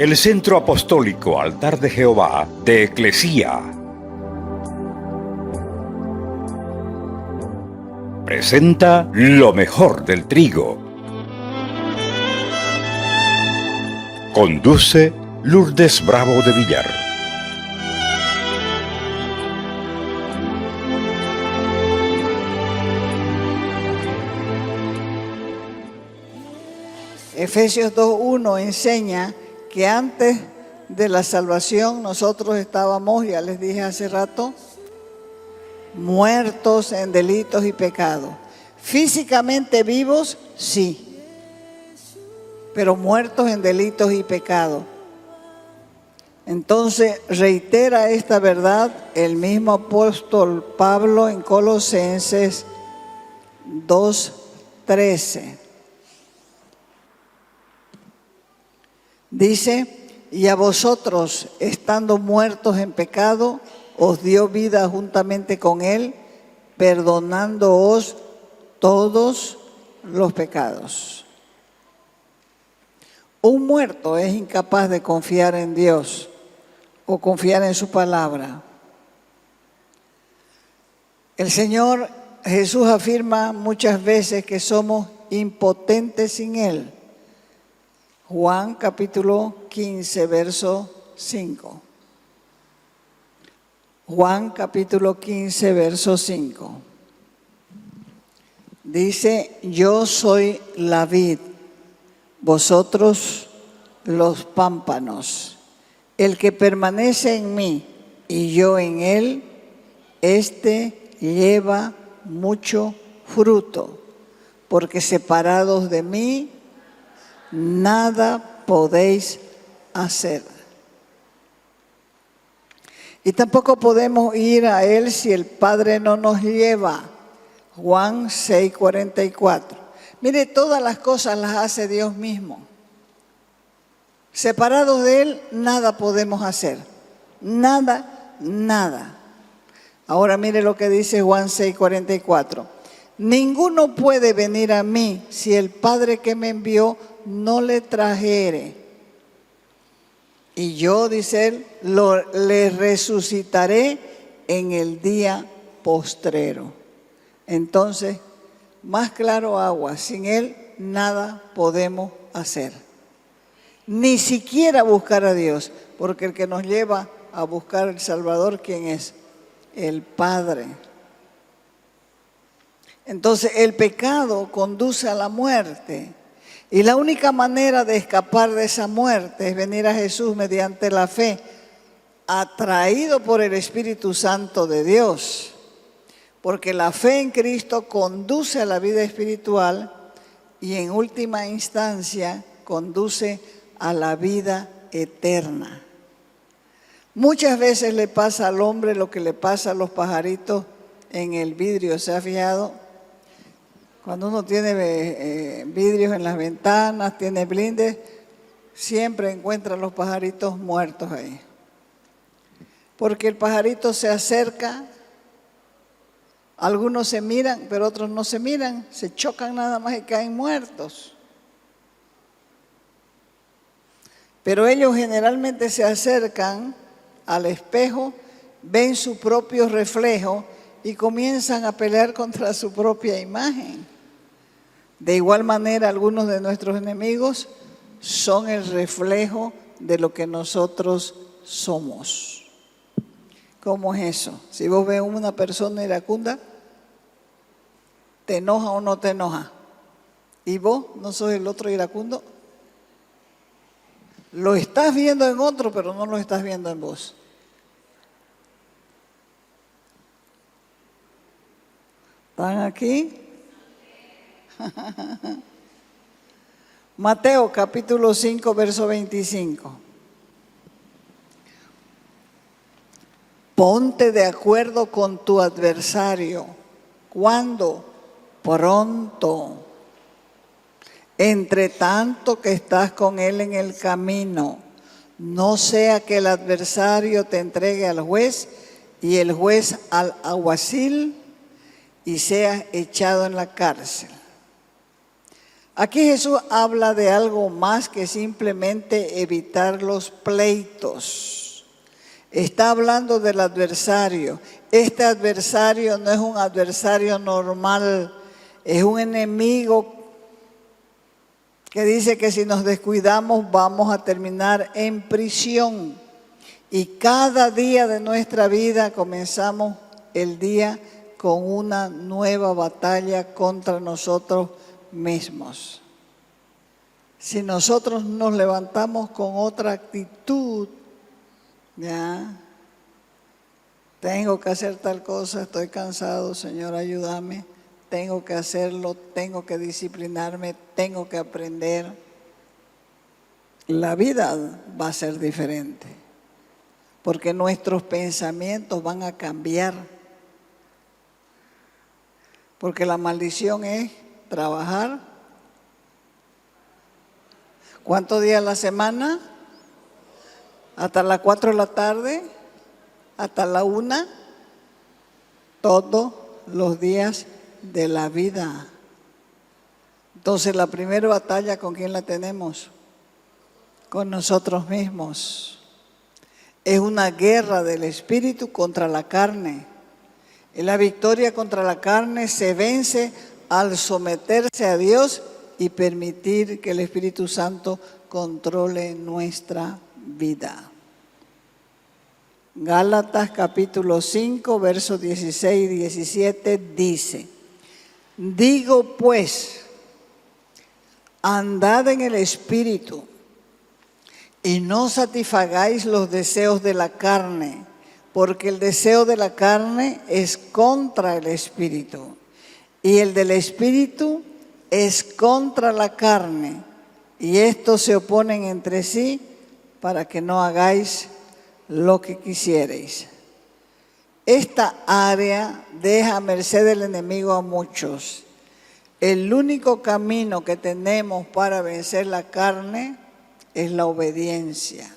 el Centro Apostólico Altar de Jehová de Eclesía presenta lo mejor del trigo. Conduce Lourdes Bravo de Villar. Efesios 2:1 enseña que antes de la salvación nosotros estábamos, ya les dije hace rato, muertos en delitos y pecados. Físicamente vivos, sí, pero muertos en delitos y pecados. Entonces reitera esta verdad el mismo apóstol Pablo en Colosenses 2:13. Dice, y a vosotros, estando muertos en pecado, os dio vida juntamente con Él, perdonándoos todos los pecados. Un muerto es incapaz de confiar en Dios o confiar en su palabra. El Señor Jesús afirma muchas veces que somos impotentes sin Él. Juan capítulo 15, verso 5. Juan capítulo 15, verso 5. Dice, yo soy la vid, vosotros los pámpanos. El que permanece en mí y yo en él, éste lleva mucho fruto, porque separados de mí, nada podéis hacer. Y tampoco podemos ir a Él si el Padre no nos lleva. Juan 6:44. Mire, todas las cosas las hace Dios mismo. Separados de Él, nada podemos hacer. Nada, nada. Ahora mire lo que dice Juan 6:44. Ninguno puede venir a mí si el Padre que me envió no le trajere. Y yo, dice él, le resucitaré en el día postrero. Entonces, más claro agua, sin él nada podemos hacer. Ni siquiera buscar a Dios, porque el que nos lleva a buscar al Salvador, ¿quién es? El Padre. Entonces, el pecado conduce a la muerte. Y la única manera de escapar de esa muerte es venir a Jesús mediante la fe, atraído por el Espíritu Santo de Dios. Porque la fe en Cristo conduce a la vida espiritual y en última instancia conduce a la vida eterna. Muchas veces le pasa al hombre lo que le pasa a los pajaritos en el vidrio, ¿se ha fijado? Cuando uno tiene vidrios en las ventanas, tiene blindes, siempre encuentra los pajaritos muertos ahí. Porque el pajarito se acerca, algunos se miran, pero otros no se miran, se chocan nada más y caen muertos. Pero ellos generalmente se acercan al espejo, ven su propio reflejo y comienzan a pelear contra su propia imagen. De igual manera, algunos de nuestros enemigos son el reflejo de lo que nosotros somos. ¿Cómo es eso? Si vos ves una persona iracunda, ¿te enoja o no te enoja? ¿Y vos no sos el otro iracundo? Lo estás viendo en otro, pero no lo estás viendo en vos. ¿Están aquí? Mateo capítulo 5, verso 25. Ponte de acuerdo con tu adversario. ¿Cuándo? Pronto. Entre tanto que estás con él en el camino, no sea que el adversario te entregue al juez y el juez al alguacil y seas echado en la cárcel. Aquí Jesús habla de algo más que simplemente evitar los pleitos. Está hablando del adversario. Este adversario no es un adversario normal, es un enemigo que dice que si nos descuidamos vamos a terminar en prisión. Y cada día de nuestra vida comenzamos el día con una nueva batalla contra nosotros mismos. Si nosotros nos levantamos con otra actitud, ya, tengo que hacer tal cosa, estoy cansado, Señor, ayúdame, tengo que hacerlo, tengo que disciplinarme, tengo que aprender, la vida va a ser diferente, porque nuestros pensamientos van a cambiar, porque la maldición es trabajar. ¿Cuántos días a la semana? Hasta las 4 de la tarde, hasta la 1, todos los días de la vida. Entonces la primera batalla, ¿con quién la tenemos? Con nosotros mismos. Es una guerra del espíritu contra la carne. Y la victoria contra la carne se vence al someterse a Dios y permitir que el Espíritu Santo controle nuestra vida. Gálatas capítulo 5, versos 16 y 17 dice: digo pues, andad en el Espíritu y no satisfagáis los deseos de la carne, porque el deseo de la carne es contra el Espíritu y el del Espíritu es contra la carne, y estos se oponen entre sí para que no hagáis lo que quisierais. Esta área deja a merced del enemigo a muchos. El único camino que tenemos para vencer la carne es la obediencia,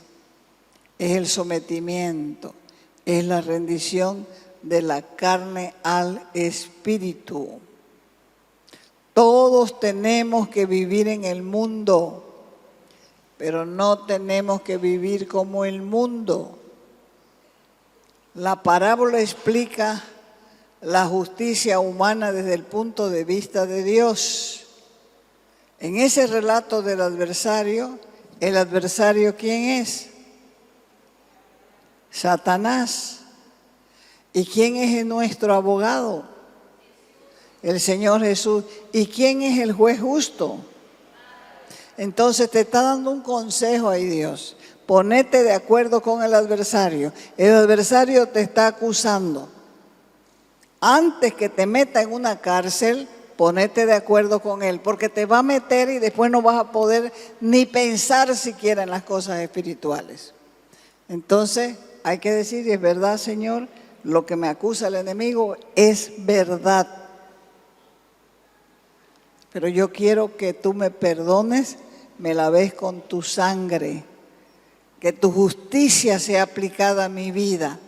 es el sometimiento, es la rendición de la carne al espíritu. Todos tenemos que vivir en el mundo, pero no tenemos que vivir como el mundo. La parábola explica la justicia humana desde el punto de vista de Dios. En ese relato del adversario, ¿el adversario quién es? Satanás. ¿Y quién es nuestro abogado? El Señor Jesús. ¿Y quién es el juez justo? Entonces te está dando un consejo ahí Dios. Ponete de acuerdo con el adversario. El adversario te está acusando. Antes que te meta en una cárcel, ponete de acuerdo con él, porque te va a meter y después no vas a poder ni pensar siquiera en las cosas espirituales. Entonces hay que decir, es verdad, Señor, lo que me acusa el enemigo es verdad. Pero yo quiero que tú me perdones, me laves con tu sangre, que tu justicia sea aplicada a mi vida.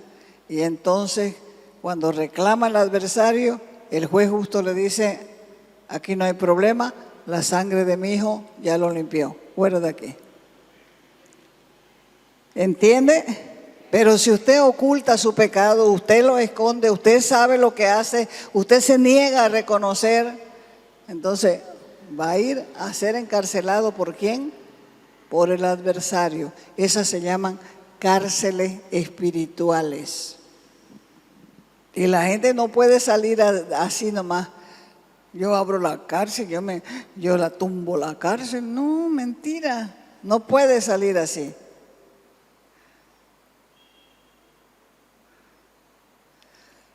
Y entonces, cuando reclama el adversario, el juez justo le dice, aquí no hay problema, la sangre de mi hijo ya lo limpió, fuera de aquí. ¿Entiende? Pero si usted oculta su pecado, usted lo esconde, usted sabe lo que hace, usted se niega a reconocer, entonces va a ir a ser encarcelado ¿por quién? Por el adversario. Esas se llaman cárceles espirituales. Y la gente no puede salir así nomás. Yo abro la cárcel, yo la tumbo la cárcel. No, mentira. No puede salir así.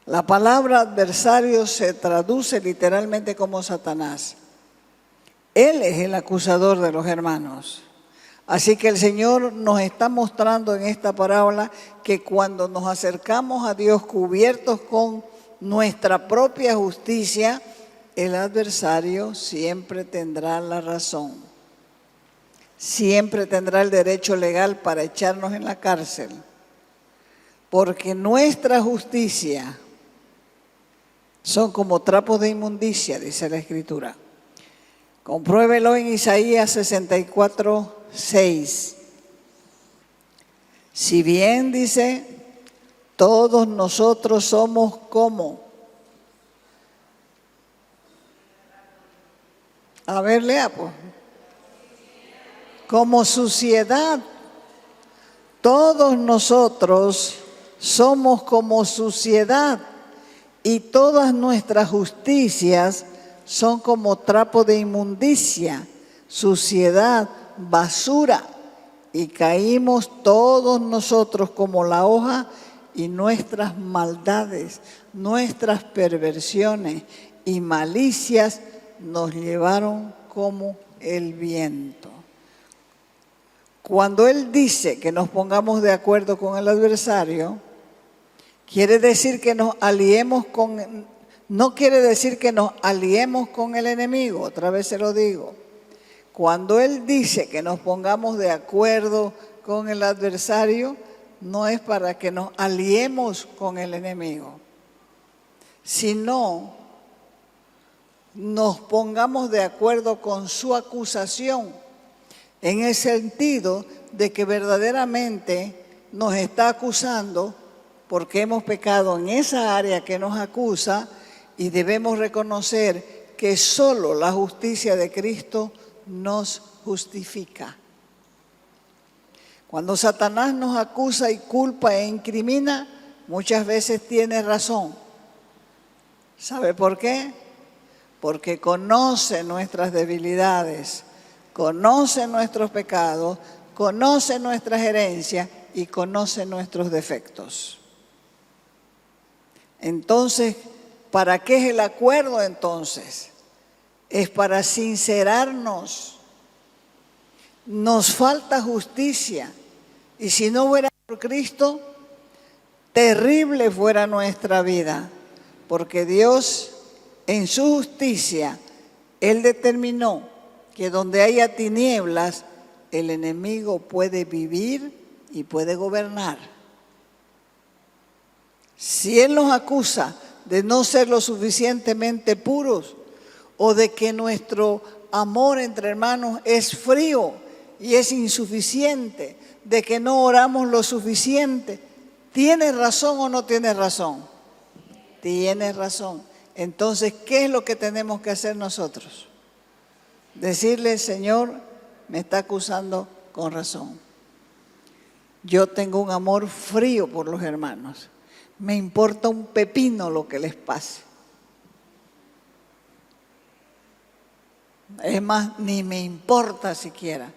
La palabra adversario se traduce literalmente como Satanás. Él es el acusador de los hermanos. Así que el Señor nos está mostrando en esta parábola que cuando nos acercamos a Dios cubiertos con nuestra propia justicia, el adversario siempre tendrá la razón. Siempre tendrá el derecho legal para echarnos en la cárcel. Porque nuestra justicia son como trapos de inmundicia, dice la Escritura. Compruébelo en Isaías 64:6. Si bien, dice, todos nosotros somos como. A ver, lea, pues. Como suciedad. Todos nosotros somos como suciedad y todas nuestras justicias son como trapo de inmundicia, suciedad, basura. Y caímos todos nosotros como la hoja y nuestras maldades, nuestras perversiones y malicias nos llevaron como el viento. Cuando Él dice que nos pongamos de acuerdo con el adversario, quiere decir que nos aliemos con, no quiere decir que nos aliemos con el enemigo, otra vez se lo digo. Cuando Él dice que nos pongamos de acuerdo con el adversario, no es para que nos aliemos con el enemigo, sino nos pongamos de acuerdo con su acusación, en el sentido de que verdaderamente nos está acusando porque hemos pecado en esa área que nos acusa y debemos reconocer que solo la justicia de Cristo nos justifica. Cuando Satanás nos acusa y culpa e incrimina, muchas veces tiene razón. ¿Sabe por qué? Porque conoce nuestras debilidades, conoce nuestros pecados, conoce nuestras herencias y conoce nuestros defectos. Entonces, ¿para qué es el acuerdo entonces? Es para sincerarnos. Nos falta justicia. Y si no fuera por Cristo, terrible fuera nuestra vida. Porque Dios, en su justicia, Él determinó que donde haya tinieblas, el enemigo puede vivir y puede gobernar. Si Él nos acusa de no ser lo suficientemente puros, o de que nuestro amor entre hermanos es frío y es insuficiente, de que no oramos lo suficiente, ¿tiene razón o no tiene razón? Tiene razón. Entonces, ¿qué es lo que tenemos que hacer nosotros? Decirle, Señor, me está acusando con razón. Yo tengo un amor frío por los hermanos. Me importa un pepino lo que les pase. Es más, ni me importa siquiera.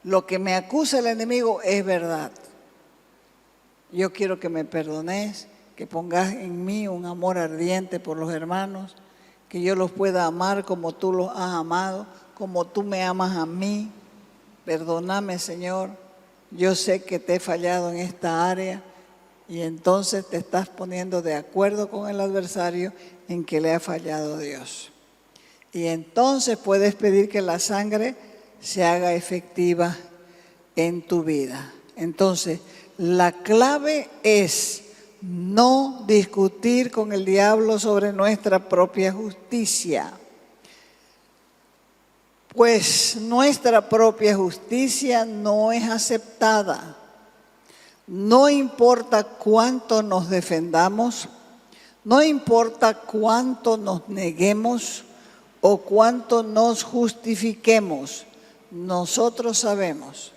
Lo que me acusa el enemigo es verdad. Yo quiero que me perdones, que pongas en mí un amor ardiente por los hermanos, que yo los pueda amar como tú los has amado, como tú me amas a mí. Perdóname, Señor. Yo sé que te he fallado en esta área y entonces te estás poniendo de acuerdo con el adversario en que le ha fallado a Dios. Y entonces puedes pedir que la sangre se haga efectiva en tu vida. Entonces, la clave es no discutir con el diablo sobre nuestra propia justicia. Pues nuestra propia justicia no es aceptada. No importa cuánto nos defendamos, no importa cuánto nos neguemos o cuánto nos justifiquemos, nosotros sabemos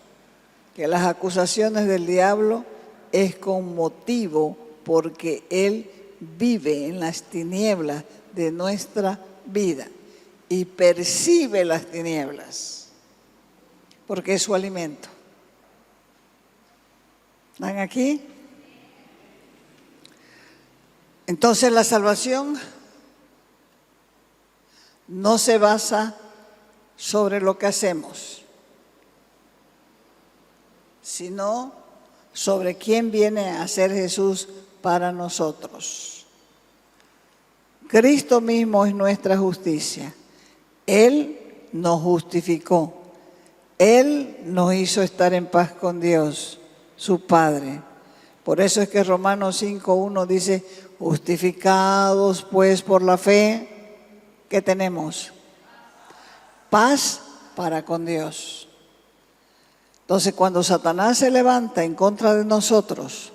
que las acusaciones del diablo es con motivo porque él vive en las tinieblas de nuestra vida y percibe las tinieblas porque es su alimento. ¿Están aquí? Entonces la salvación no se basa sobre lo que hacemos, sino sobre quién viene a ser Jesús para nosotros. Cristo mismo es nuestra justicia. Él nos justificó. Él nos hizo estar en paz con Dios, su Padre. Por eso es que Romanos 5:1 dice, justificados pues por la fe, ¿qué tenemos? paz para con Dios. Entonces, cuando Satanás se levanta en contra de nosotros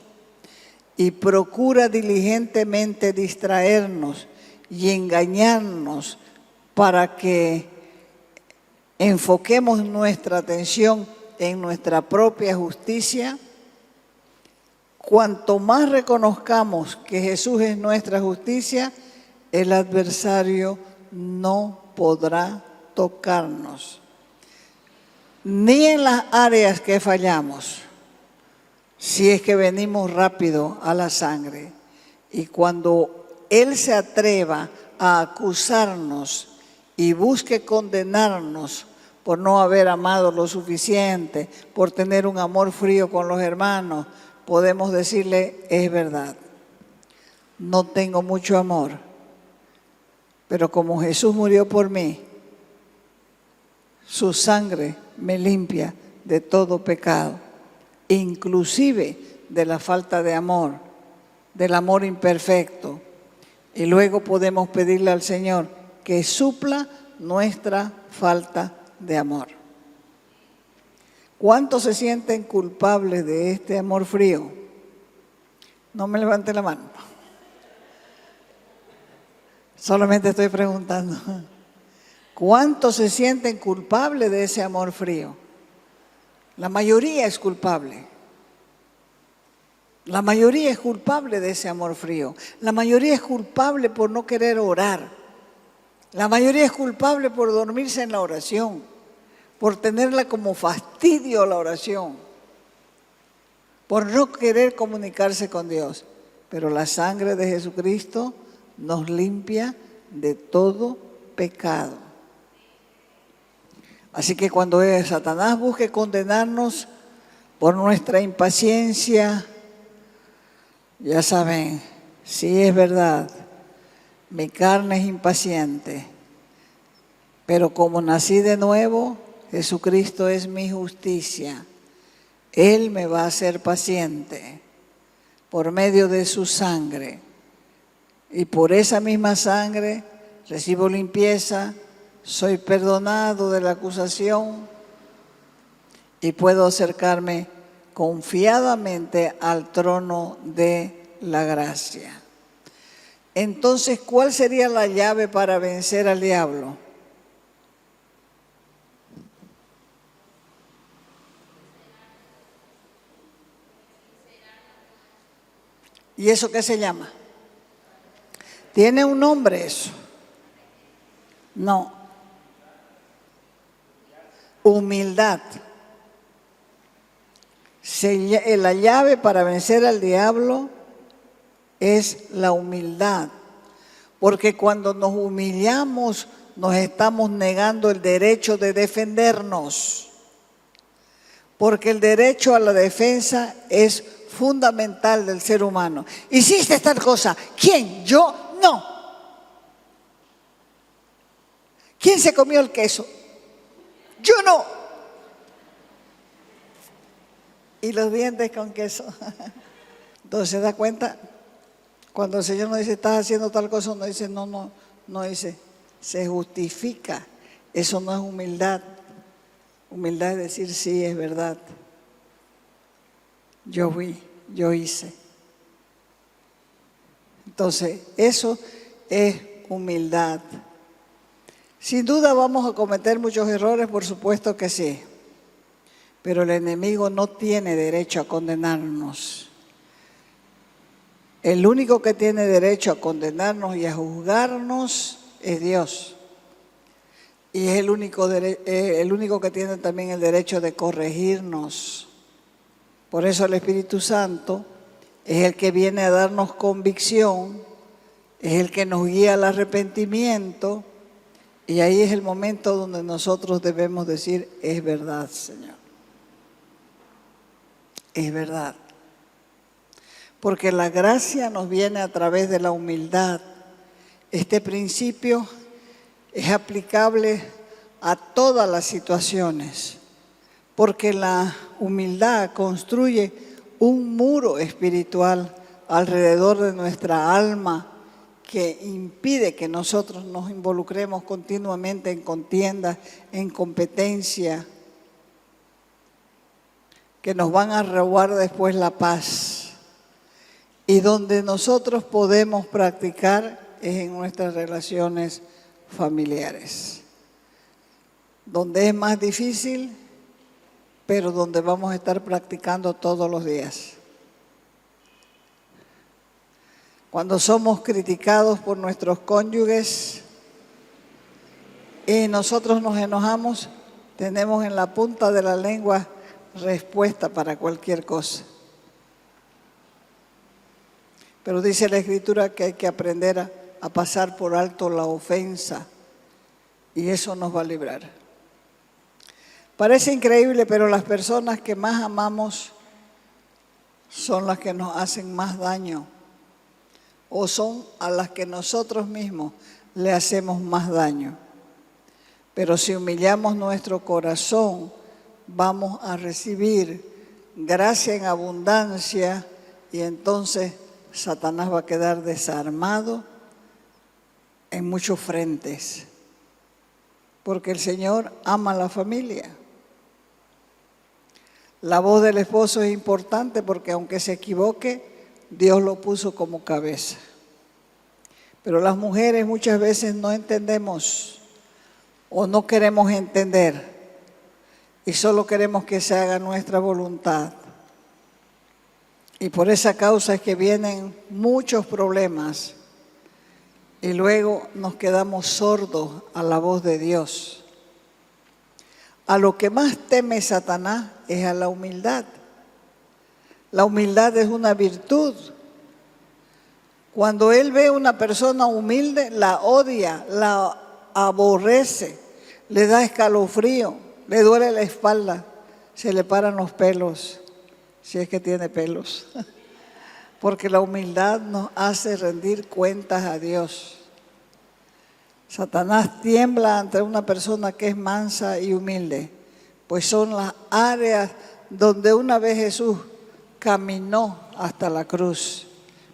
y procura diligentemente distraernos y engañarnos para que enfoquemos nuestra atención en nuestra propia justicia, cuanto más reconozcamos que Jesús es nuestra justicia, el adversario no podrá tocarnos. Ni en las áreas que fallamos, si es que venimos rápido a la sangre. Y cuando Él se atreva a acusarnos y busque condenarnos por no haber amado lo suficiente, por tener un amor frío con los hermanos, podemos decirle, es verdad, no tengo mucho amor, pero como Jesús murió por mí, su sangre me limpia de todo pecado, inclusive de la falta de amor, del amor imperfecto. Y luego podemos pedirle al Señor que supla nuestra falta de amor. ¿Cuántos se sienten culpables de este amor frío? No me levante la mano. Solamente estoy preguntando. ¿Cuántos se sienten culpables de ese amor frío? La mayoría es culpable. La mayoría es culpable de ese amor frío. La mayoría es culpable por no querer orar. La mayoría es culpable por dormirse en la oración, por tenerla como fastidio la oración, por no querer comunicarse con Dios. Pero la sangre de Jesucristo nos limpia de todo pecado. Así que cuando Satanás busque condenarnos por nuestra impaciencia, ya saben, sí es verdad, mi carne es impaciente, pero como nací de nuevo, Jesucristo es mi justicia. Él me va a hacer paciente por medio de su sangre. Y por esa misma sangre recibo limpieza, soy perdonado de la acusación y puedo acercarme confiadamente al trono de la gracia. Entonces, ¿cuál sería la llave para vencer al diablo? ¿Y eso qué se llama? ¿Tiene un nombre eso? No. Humildad. La llave para vencer al diablo es la humildad. Porque cuando nos humillamos, nos estamos negando el derecho de defendernos. Porque el derecho a la defensa es fundamental del ser humano. Hiciste tal cosa. ¿Quién? ¿Yo? No. ¿Quién se comió el queso? Yo no. Y los dientes con queso. Entonces, ¿se da cuenta? Cuando el Señor nos dice, estás haciendo tal cosa, no dice, no dice, se justifica. Eso no es humildad. Humildad es decir, sí, es verdad. Yo fui, yo hice. Entonces, eso es humildad. Sin duda vamos a cometer muchos errores, por supuesto que sí. Pero el enemigo no tiene derecho a condenarnos. El único que tiene derecho a condenarnos y a juzgarnos es Dios. Y es el único que tiene también el derecho de corregirnos. Por eso el Espíritu Santo es el que viene a darnos convicción, es el que nos guía al arrepentimiento, y ahí es el momento donde nosotros debemos decir, es verdad, Señor. Es verdad. Porque la gracia nos viene a través de la humildad. Este principio es aplicable a todas las situaciones, porque la humildad construye un muro espiritual alrededor de nuestra alma que impide que nosotros nos involucremos continuamente en contiendas, en competencia, que nos van a robar después la paz. Y donde nosotros podemos practicar es en nuestras relaciones familiares, donde es más difícil, pero donde vamos a estar practicando todos los días. Cuando somos criticados por nuestros cónyuges y nosotros nos enojamos, tenemos en la punta de la lengua respuesta para cualquier cosa. Pero dice la Escritura que hay que aprender a pasar por alto la ofensa y eso nos va a librar. Parece increíble, pero las personas que más amamos son las que nos hacen más daño o son a las que nosotros mismos le hacemos más daño. Pero si humillamos nuestro corazón, vamos a recibir gracia en abundancia y entonces Satanás va a quedar desarmado en muchos frentes, porque el Señor ama a la familia. La voz del esposo es importante porque aunque se equivoque, Dios lo puso como cabeza. Pero las mujeres muchas veces no entendemos o no queremos entender y solo queremos que se haga nuestra voluntad. Y por esa causa es que vienen muchos problemas y luego nos quedamos sordos a la voz de Dios. A lo que más teme Satanás es a la humildad. La humildad es una virtud. Cuando él ve a una persona humilde, la odia, la aborrece, le da escalofrío, le duele la espalda, se le paran los pelos, si es que tiene pelos. Porque la humildad nos hace rendir cuentas a Dios. Satanás tiembla ante una persona que es mansa y humilde, pues son las áreas donde una vez Jesús caminó hasta la cruz.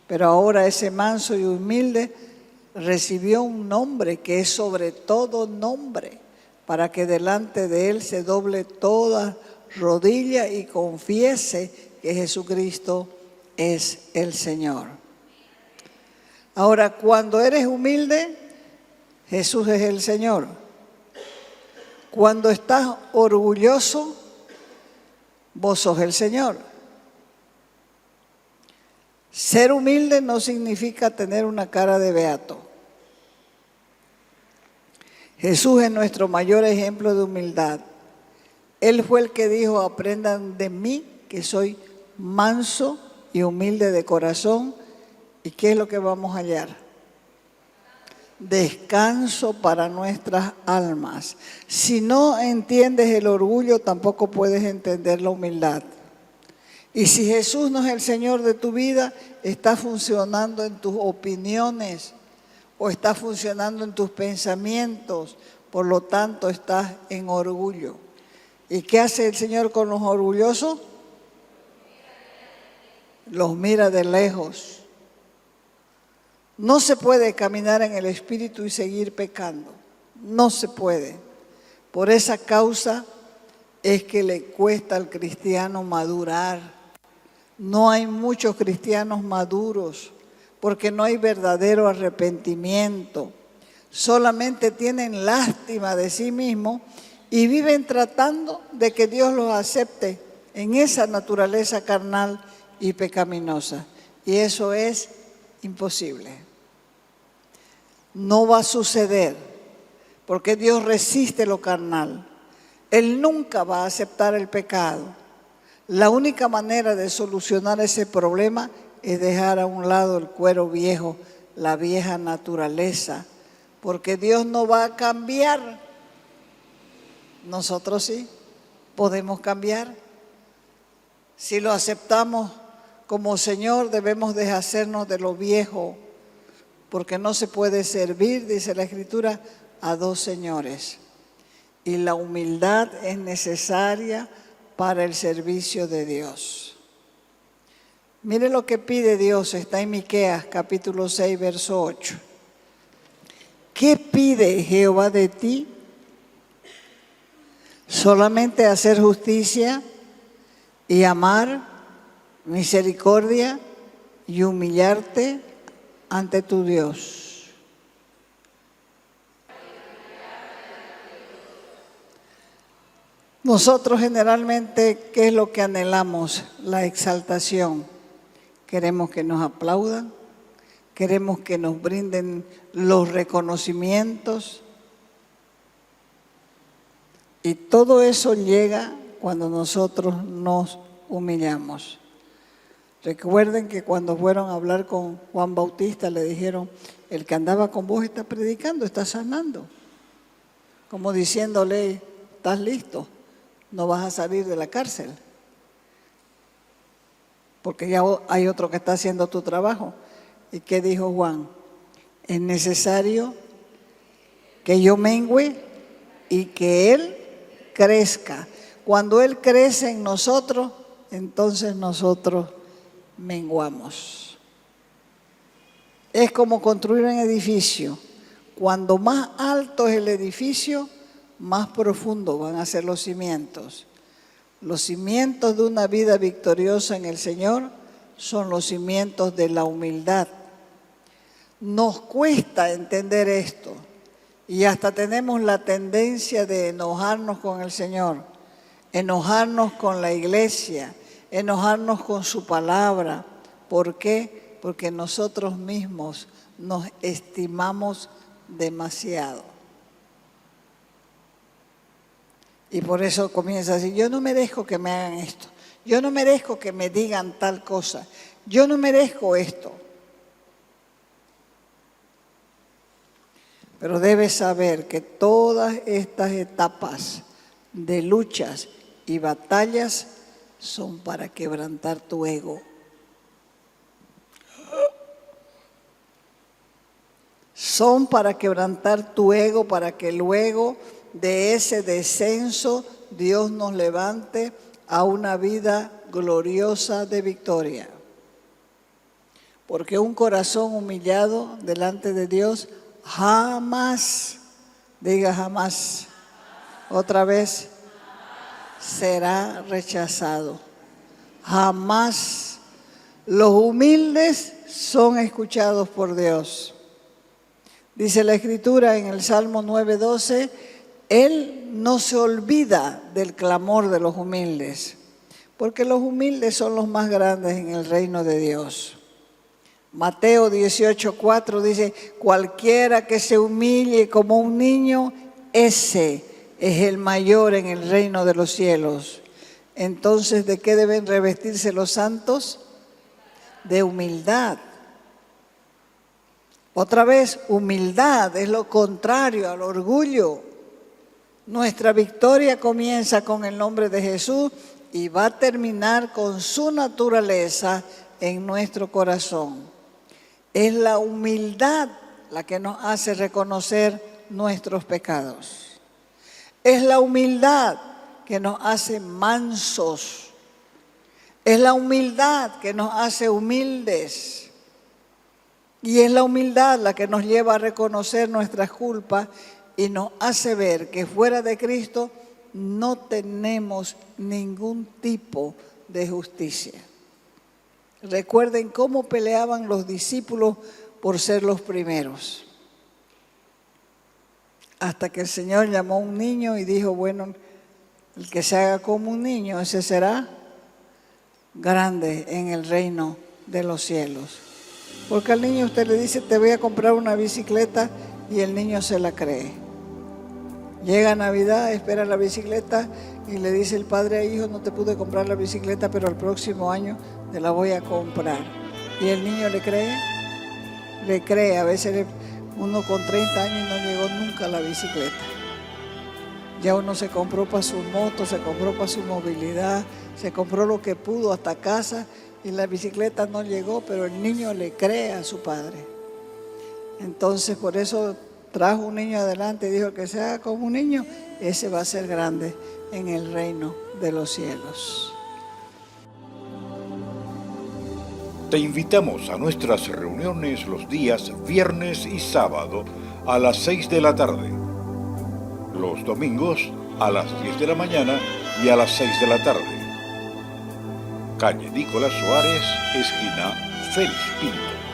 Pero ahora ese manso y humilde recibió un nombre que es sobre todo nombre, para que delante de él se doble toda rodilla y confiese que Jesucristo es el Señor. Ahora, cuando eres humilde, Jesús es el Señor. Cuando estás orgulloso, vos sos el Señor. Ser humilde no significa tener una cara de beato. Jesús es nuestro mayor ejemplo de humildad. Él fue el que dijo: aprendan de mí que soy manso y humilde de corazón. ¿Y qué es lo que vamos a hallar? Descanso para nuestras almas. Si no entiendes el orgullo, tampoco puedes entender la humildad. Y si Jesús no es el Señor de tu vida, está funcionando en tus opiniones o está funcionando en tus pensamientos. Por lo tanto, estás en orgullo. ¿Y qué hace el Señor con los orgullosos? Los mira de lejos. No se puede caminar en el Espíritu y seguir pecando. No se puede. Por esa causa es que le cuesta al cristiano madurar. No hay muchos cristianos maduros porque no hay verdadero arrepentimiento. Solamente tienen lástima de sí mismos y viven tratando de que Dios los acepte en esa naturaleza carnal y pecaminosa. Y eso es imposible. No va a suceder porque Dios resiste lo carnal. Él nunca va a aceptar el pecado. La única manera de solucionar ese problema es dejar a un lado el cuero viejo, la vieja naturaleza, porque Dios no va a cambiar. Nosotros sí podemos cambiar. Si lo aceptamos como Señor, debemos deshacernos de lo viejo, porque no se puede servir, dice la Escritura, a dos señores. Y la humildad es necesaria para el servicio de Dios. Mire lo que pide Dios, está en Miqueas capítulo 6, verso 8. ¿qué pide Jehová de ti? Solamente hacer justicia y amar, misericordia y humillarte ante tu Dios. Nosotros generalmente, ¿qué es lo que anhelamos? La exaltación. Queremos que nos aplaudan, queremos que nos brinden los reconocimientos. Y todo eso llega cuando nosotros nos humillamos. Recuerden que cuando fueron a hablar con Juan Bautista le dijeron, el que andaba con vos está predicando, está sanando. Como diciéndole, ¿estás listo? No vas a salir de la cárcel. Porque ya hay otro que está haciendo tu trabajo. ¿Y qué dijo Juan? Es necesario que yo mengüe y que Él crezca. Cuando Él crece en nosotros, entonces nosotros menguamos. Es como construir un edificio. Cuando más alto es el edificio, más profundo van a ser los cimientos. Los cimientos de una vida victoriosa en el Señor son los cimientos de la humildad. Nos cuesta entender esto y hasta tenemos la tendencia de enojarnos con el Señor, enojarnos con la iglesia, enojarnos con su palabra. ¿Por qué? Porque nosotros mismos nos estimamos demasiado. Y por eso comienza así, yo no merezco que me hagan esto, yo no merezco que me digan tal cosa, yo no merezco esto. Pero debes saber que todas estas etapas de luchas y batallas son para quebrantar tu ego. Son para quebrantar tu ego, para que luego de ese descenso Dios nos levante a una vida gloriosa de victoria. Porque un corazón humillado delante de Dios jamás, diga jamás, otra vez, será rechazado. Jamás. Los humildes son escuchados por Dios. Dice la Escritura en el Salmo 9:12, Él no se olvida del clamor de los humildes, porque los humildes son los más grandes en el reino de Dios. Mateo 18:4 dice, cualquiera que se humille como un niño, ese es el mayor en el reino de los cielos. Entonces, ¿de qué deben revestirse los santos? De humildad. Otra vez, humildad es lo contrario al orgullo. Nuestra victoria comienza con el nombre de Jesús y va a terminar con su naturaleza en nuestro corazón. Es la humildad la que nos hace reconocer nuestros pecados. Es la humildad que nos hace mansos. Es la humildad que nos hace humildes. Y es la humildad la que nos lleva a reconocer nuestras culpas y nos hace ver que fuera de Cristo no tenemos ningún tipo de justicia. Recuerden cómo peleaban los discípulos por ser los primeros. Hasta que el Señor llamó a un niño y dijo, bueno, el que se haga como un niño, ese será grande en el reino de los cielos. Porque al niño usted le dice, te voy a comprar una bicicleta y el niño se la cree. Llega Navidad, espera la bicicleta y le dice el padre, hijo, no te pude comprar la bicicleta, pero el próximo año te la voy a comprar. Y el niño le cree. A veces uno con 30 años no llegó nunca a la bicicleta. Ya uno se compró para su moto, se compró para su movilidad, se compró lo que pudo hasta casa y la bicicleta no llegó, pero el niño le cree a su padre. Entonces por eso trajo un niño adelante y dijo que se haga como un niño, ese va a ser grande en el reino de los cielos. Te invitamos a nuestras reuniones los días viernes y sábado a las 6 de la tarde. Los domingos a las 10 de la mañana y a las 6 de la tarde. Calle Nicolás Suárez, esquina Félix Pinto.